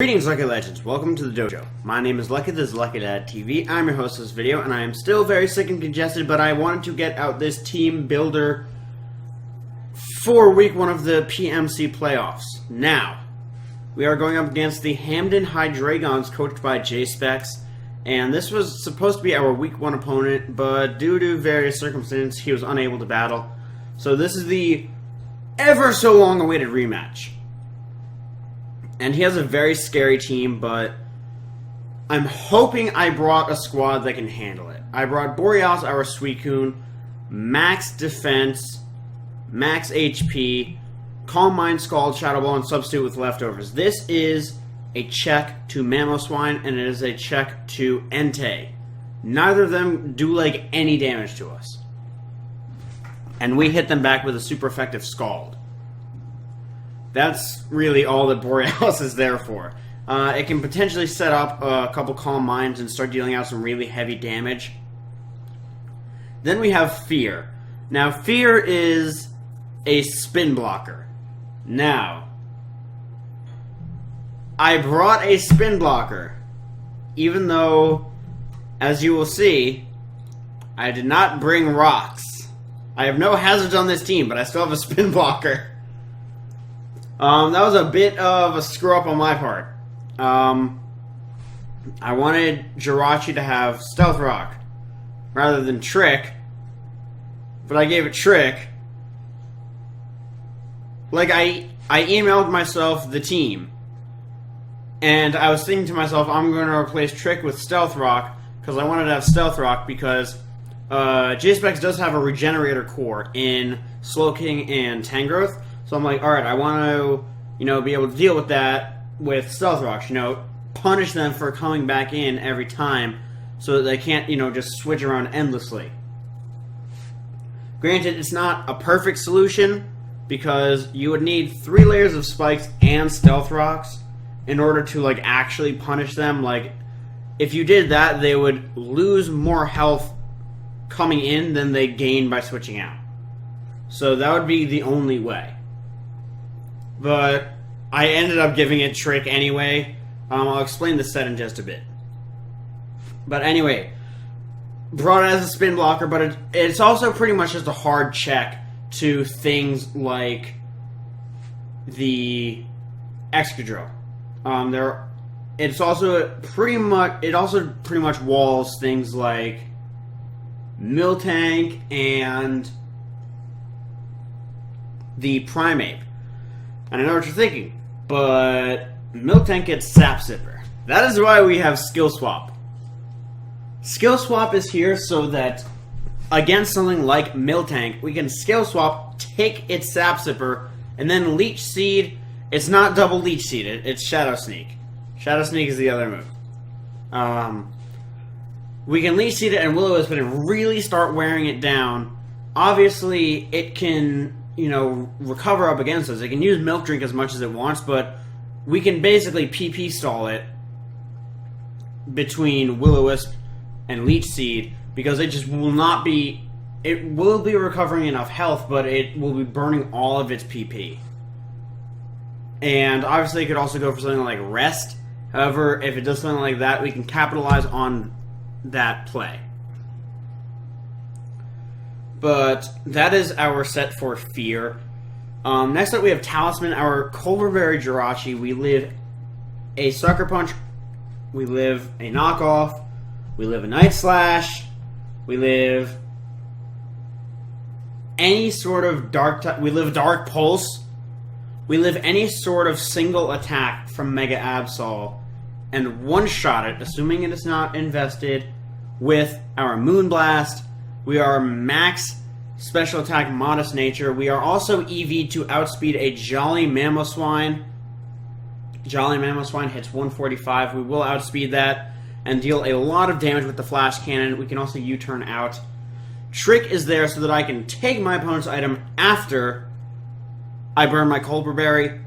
Greetings, Lucky Legends. Welcome to the dojo. My name is Lucky, this is Lucky Dad TV. I'm your host of this video, and I am still very sick and congested, but I wanted to get out this team builder for week 1 of the PMC playoffs. Now, we are going up against the Hamden Hydreigons, coached by J-Specs, and this was supposed to be our week 1 opponent, but due to various circumstances, he was unable to battle. So this is the ever so long awaited rematch. And he has a very scary team, but I'm hoping I brought a squad that can handle it. I brought Borealis, our Suicune, max defense, max HP, Calm Mind, Scald, Shadow Ball, and substitute with leftovers. This is a check to Mamoswine, and it is a check to Entei. Neither of them do like any damage to us. And we hit them back with a super effective Scald. That's really all that Borealis is there for. It can potentially set up a couple Calm Minds and start dealing out some really heavy damage. Then we have Fear. Now, Fear is a spin blocker. Now, I brought a spin blocker, even though, as you will see, I did not bring rocks. I have no hazards on this team, but I still have a spin blocker. That was a bit of a screw-up on my part. I wanted Jirachi to have Stealth Rock rather than Trick, but I gave it Trick. Like, I emailed myself the team, and I was thinking to myself, I'm going to replace Trick with Stealth Rock, because I wanted to have Stealth Rock, because J-Specs does have a Regenerator core in Slowking and Tangrowth. So I'm like, alright, I want to, be able to deal with that with Stealth Rocks, punish them for coming back in every time so that they can't, just switch around endlessly. Granted, it's not a perfect solution because you would need 3 layers of spikes and Stealth Rocks in order to, actually punish them. If you did that, they would lose more health coming in than they gain by switching out. So that would be the only way. But I ended up giving it Trick anyway. I'll explain the set in just a bit. But anyway, brought it as a spin blocker, but it's also pretty much just a hard check to things like the Excadrill. It also pretty much walls things like Miltank and the Primeape. And I know what you're thinking, but Miltank gets Sap Sipper. That is why we have Skill Swap. Skill Swap is here so that against something like Miltank, we can Skill Swap, take its Sap Sipper, and then Leech Seed. It's not double Leech Seed, it's Shadow Sneak. Shadow Sneak is the other move. We can Leech Seed it and Will-O-Wisp it and really start wearing it down. Obviously, it can recover up against us. It can use Milk Drink as much as it wants, but we can basically PP stall it between Will-O-Wisp and Leech Seed because it just will not be... It will be recovering enough health, but it will be burning all of its PP. And obviously it could also go for something like Rest. However, if it does something like that, we can capitalize on that play. But that is our set for Fear. Next up we have Talisman, our Culver Berry Jirachi. We live a Sucker Punch. We live a Knockoff. We live a Night Slash. We live any sort of we live Dark Pulse. We live any sort of single attack from Mega Absol and one-shot it, assuming it is not invested, with our Moonblast. We are max special attack Modest Nature. We are also EV to outspeed a Jolly Mamoswine. Jolly Mamoswine hits 145. We will outspeed that and deal a lot of damage with the Flash Cannon. We can also U-turn out. Trick is there so that I can take my opponent's item after I burn my Culver Berry.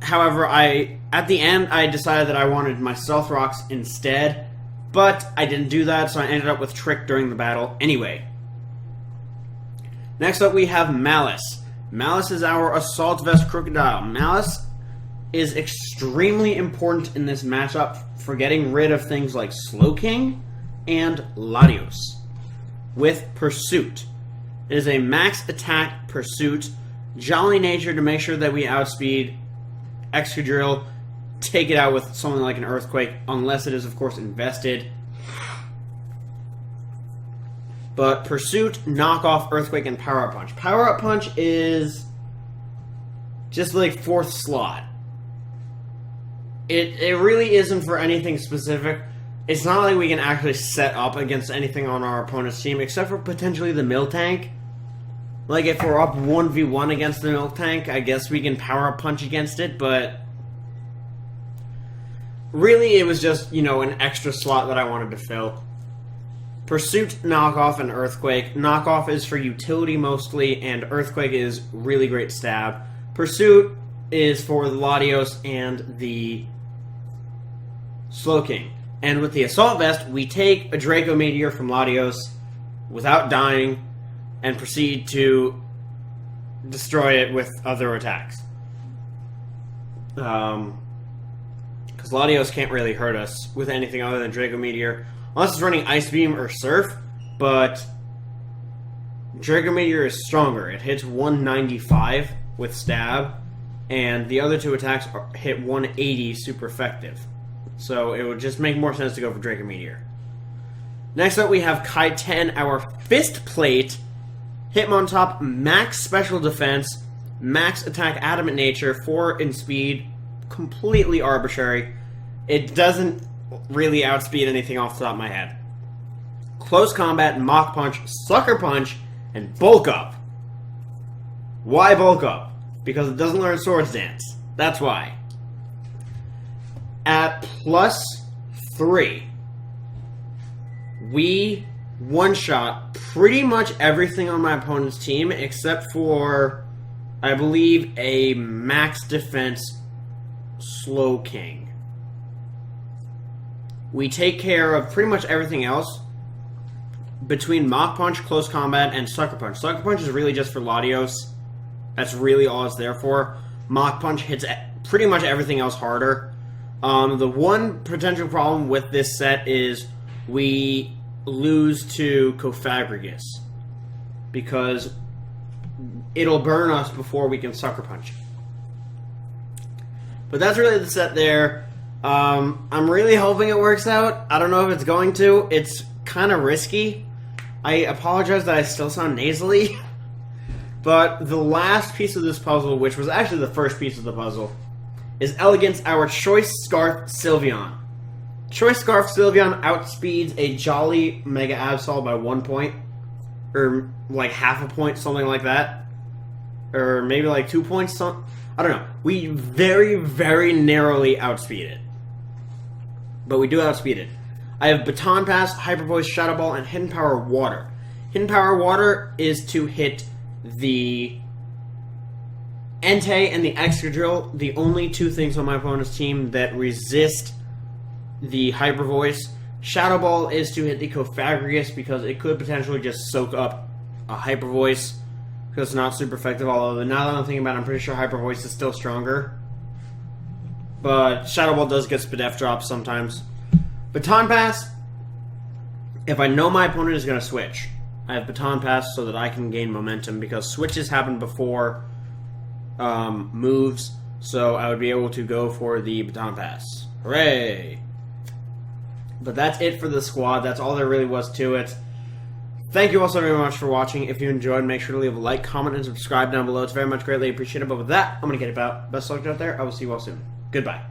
However, at the end, I decided that I wanted my Stealth Rocks instead. But I didn't do that, so I ended up with Trick during the battle anyway. Next up, we have Malice. Malice is our Assault Vest Crocodile. Malice is extremely important in this matchup for getting rid of things like Slowking and Latios. With Pursuit, it is a max attack Pursuit, Jolly Nature to make sure that we outspeed Excadrill, take it out with something like an Earthquake, unless it is, of course, invested. But Pursuit, Knock Off, Earthquake, and Power Up Punch. Power Up Punch is just like 4th slot. It really isn't for anything specific. It's not like we can actually set up against anything on our opponent's team, except for potentially the Miltank. Like, if we're up 1v1 against the Miltank, I guess we can Power Up Punch against it, but really it was just, you know, an extra slot that I wanted to fill. Pursuit, Knockoff, and Earthquake. Knockoff is for utility mostly, and Earthquake is really great stab. Pursuit is for the Latios and the Slowking. And with the Assault Vest, we take a Draco Meteor from Latios without dying and proceed to destroy it with other attacks. Because Latios can't really hurt us with anything other than Draco Meteor, unless it's running Ice Beam or Surf, but Draco Meteor is stronger. It hits 195 with Stab, and the other two attacks hit 180 super effective. So it would just make more sense to go for Draco Meteor. Next up we have Kaiten, our Fist Plate. Hitmontop, max special defense, max attack Adamant Nature, 4 in speed, completely arbitrary. It doesn't really outspeed anything off the top of my head. Close Combat, Mach Punch, Sucker Punch, and Bulk Up. Why Bulk Up? Because it doesn't learn Swords Dance. That's why. At +3, we one-shot pretty much everything on my opponent's team except for, I believe, a max defense Slowking. We take care of pretty much everything else between Mach Punch, Close Combat, and Sucker Punch. Sucker Punch is really just for Latios. That's really all it's there for. Mach Punch hits pretty much everything else harder. The one potential problem with this set is we lose to Cofagrigus because it'll burn us before we can Sucker Punch. But that's really the set there. I'm really hoping it works out. I don't know if it's going to. It's kind of risky. I apologize that I still sound nasally. But the last piece of this puzzle, which was actually the first piece of the puzzle, is Elegance, our Choice Scarf Sylveon. Choice Scarf Sylveon outspeeds a Jolly Mega Absol by 1 point. Or like half a point, something like that. Or maybe like 2 points. I don't know. We very, very narrowly outspeed it. But we do outspeed it. I have Baton Pass, Hyper Voice, Shadow Ball, and Hidden Power Water. Hidden Power Water is to hit the Entei and the Excadrill, the only two things on my opponent's team that resist the Hyper Voice. Shadow Ball is to hit the Cofagrigus because it could potentially just soak up a Hyper Voice because it's not super effective, although now that I'm thinking about it, I'm pretty sure Hyper Voice is still stronger. But Shadow Ball does get Spadef drops sometimes. Baton Pass, if I know my opponent is going to switch, I have Baton Pass so that I can gain momentum because switches happen before moves, so I would be able to go for the Baton Pass. Hooray! But that's it for the squad. That's all there really was to it. Thank you all so very much for watching. If you enjoyed, make sure to leave a like, comment, and subscribe down below. It's very much greatly appreciated. But with that, I'm going to get about. Best luck out there. I will see you all soon. Goodbye.